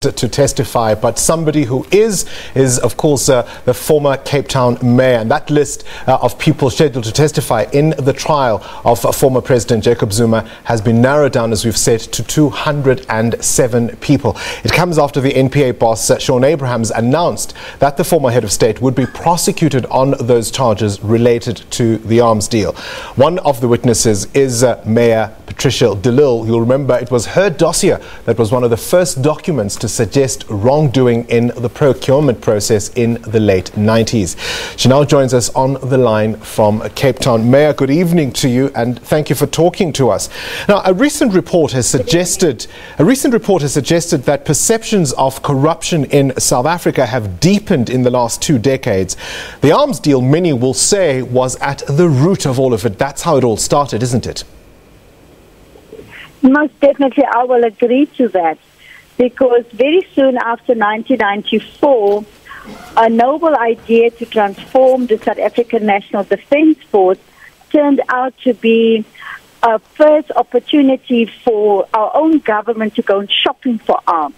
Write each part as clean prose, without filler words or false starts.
to testify, but somebody who is of course the former Cape Town mayor, and that list of people scheduled to testify in the trial of former President Jacob Zuma has been narrowed down, as we've said, to 207 people. It comes after the NPA boss Sean Abrahams announced that the former head of state would be prosecuted on those charges related to the arms deal. One of the witnesses is Mayor Patricia De Lille. You'll remember it was her dossier that was one of the first documents to suggest wrongdoing in the procurement process in the late 90s. She now joins us on the line from Cape Town. Mayor, good evening to you, and thank you for talking to us. Now, a recent report has suggested that perceptions of corruption in South Africa have deepened in the last 2 decades. The arms deal, many will say, was at the root of all of it. That's how it all started, isn't it? Most definitely, I will agree to that. Because very soon after 1994, a noble idea to transform the South African National Defence Force turned out to be a first opportunity for our own government to go shopping for arms.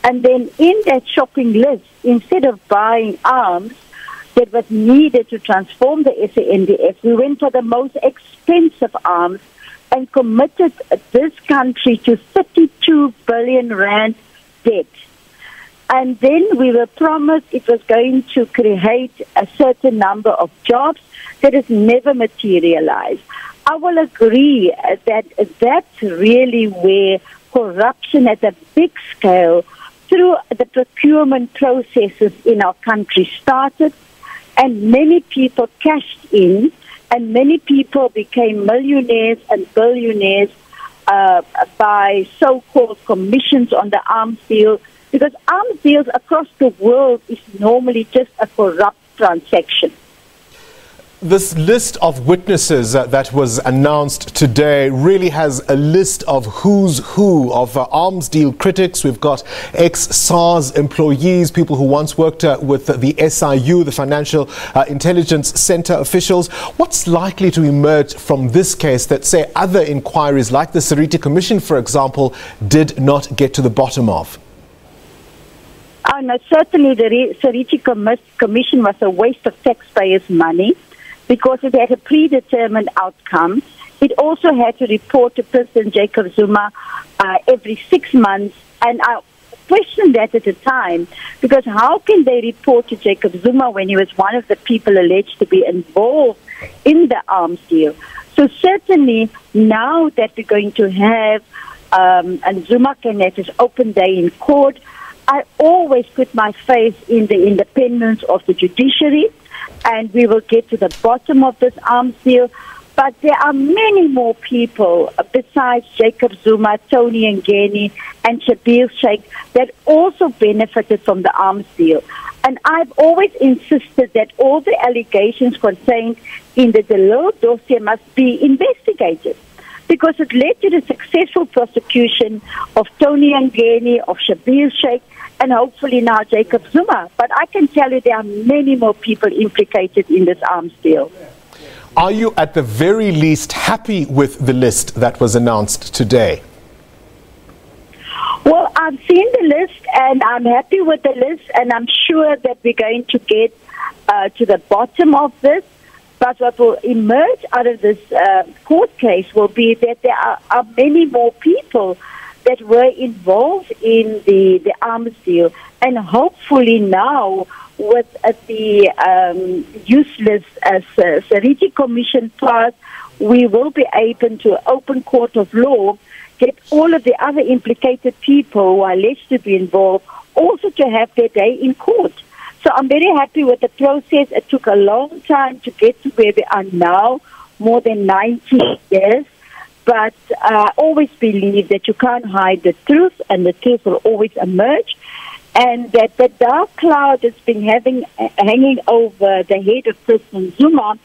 And then in that shopping list, instead of buying arms that was needed to transform the SANDF, we went for the most expensive arms and committed this country to 32 billion rand debt. And then we were promised it was going to create a certain number of jobs that has never materialized. I will agree that that's really where corruption at a big scale through the procurement processes in our country started, and many people cashed in. And many people became millionaires and billionaires by so-called commissions on the arms deal, because arms deals across the world is normally just a corrupt transaction. This list of witnesses that was announced today really has a list of who's who of arms deal critics. We've got ex-SARS employees, people who once worked with the SIU, the Financial Intelligence Center officials. What's likely to emerge from this case that, say, other inquiries like the Seriti Commission, for example, did not get to the bottom of? Oh, no, certainly the Seriti Commission was a waste of taxpayers' money, because it had a predetermined outcome. It also had to report to President Jacob Zuma every 6 months, and I questioned that at the time, because how can they report to Jacob Zuma when he was one of the people alleged to be involved in the arms deal? So certainly now that we're going to have and Zuma can have his open day in court, I always put my faith in the independence of the judiciary, and we will get to the bottom of this arms deal. But there are many more people besides Jacob Zuma, Tony Ngeni, and Shabil Sheikh that also benefited from the arms deal. And I've always insisted that all the allegations contained in the De Lille dossier must be investigated, because it led to the successful prosecution of Tony Ngeni, of Shabil Sheikh, and hopefully now Jacob Zuma. But I can tell you there are many more people implicated in this arms deal. Are you at the very least happy with the list that was announced today? Well, I've seen the list and I'm happy with the list, and I'm sure that we're going to get to the bottom of this. But what will emerge out of this court case will be that there are many more people that were involved in the arms deal. And hopefully now, with the useless Seriti Commission passed, we will be able to open court of law, get all of the other implicated people who are alleged to be involved also to have their day in court. So I'm very happy with the process. It took a long time to get to where we are now, more than 90 years. But I always believe that you can't hide the truth, and the truth will always emerge. And that the dark cloud that's been hanging over the head of President Zuma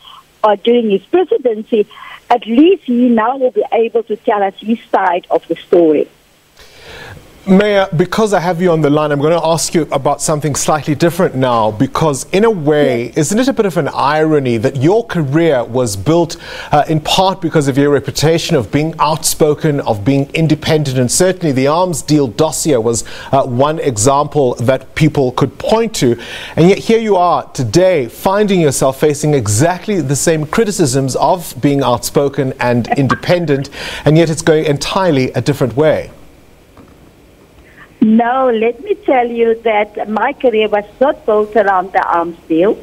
during his presidency, at least he now will be able to tell us his side of the story. Mayor, because I have you on the line, I'm going to ask you about something slightly different now, because in a way, isn't it a bit of an irony that your career was built in part because of your reputation of being outspoken, of being independent, and certainly the arms deal dossier was one example that people could point to, and yet here you are today finding yourself facing exactly the same criticisms of being outspoken and independent, and yet it's going entirely a different way. No, let me tell you that my career was not built around the arms deal.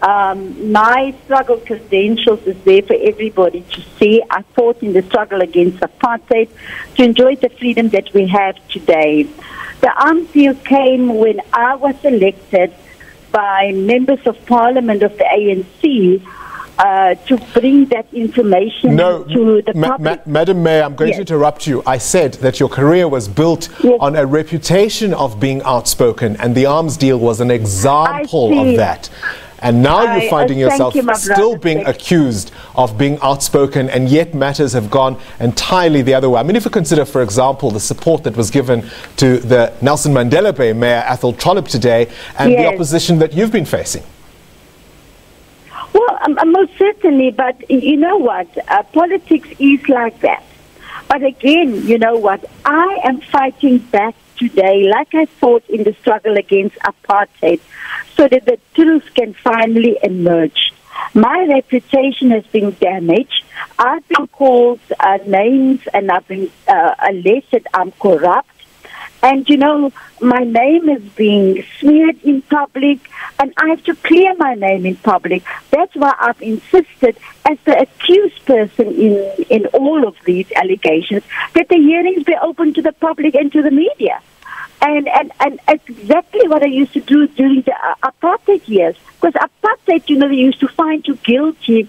My struggle credentials is there for everybody to see. I fought in the struggle against apartheid to enjoy the freedom that we have today. The arms deal came when I was elected by members of parliament of the ANC to bring that information to the public. Madam Mayor, I'm going to interrupt you. I said that your career was built on a reputation of being outspoken, and the arms deal was an example of that. And now you're finding yourself still being accused of being outspoken, and yet matters have gone entirely the other way. I mean, if you consider, for example, the support that was given to the Nelson Mandela Bay Mayor Athol Trollip today, and the opposition that you've been facing. Well, most certainly, but you know what? Politics is like that. But again, you know what? I am fighting back today like I fought in the struggle against apartheid so that the truth can finally emerge. My reputation has been damaged. I've been called names, and I've been alleged that I'm corrupt. And, you know, my name is being smeared in public, and I have to clear my name in public. That's why I've insisted, as the accused person in all of these allegations, that the hearings be open to the public and to the media. And exactly what I used to do during the apartheid years. Because apartheid, you know, they used to find you guilty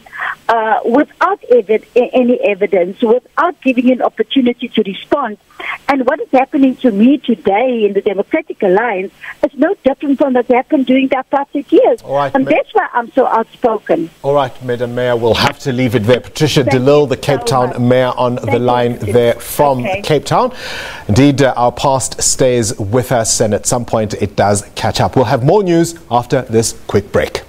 without any evidence, without giving you an opportunity to respond. And what is happening to me today in the Democratic Alliance is no different from what happened during the apartheid years. And that's why I'm so outspoken. All right, Madam Mayor, we'll have to leave it there. Patricia De Lille, the Cape Town Mayor, on the line there from Cape Town. Indeed, our past stays with us, and at some point it does catch up. We'll have more news after this quick break.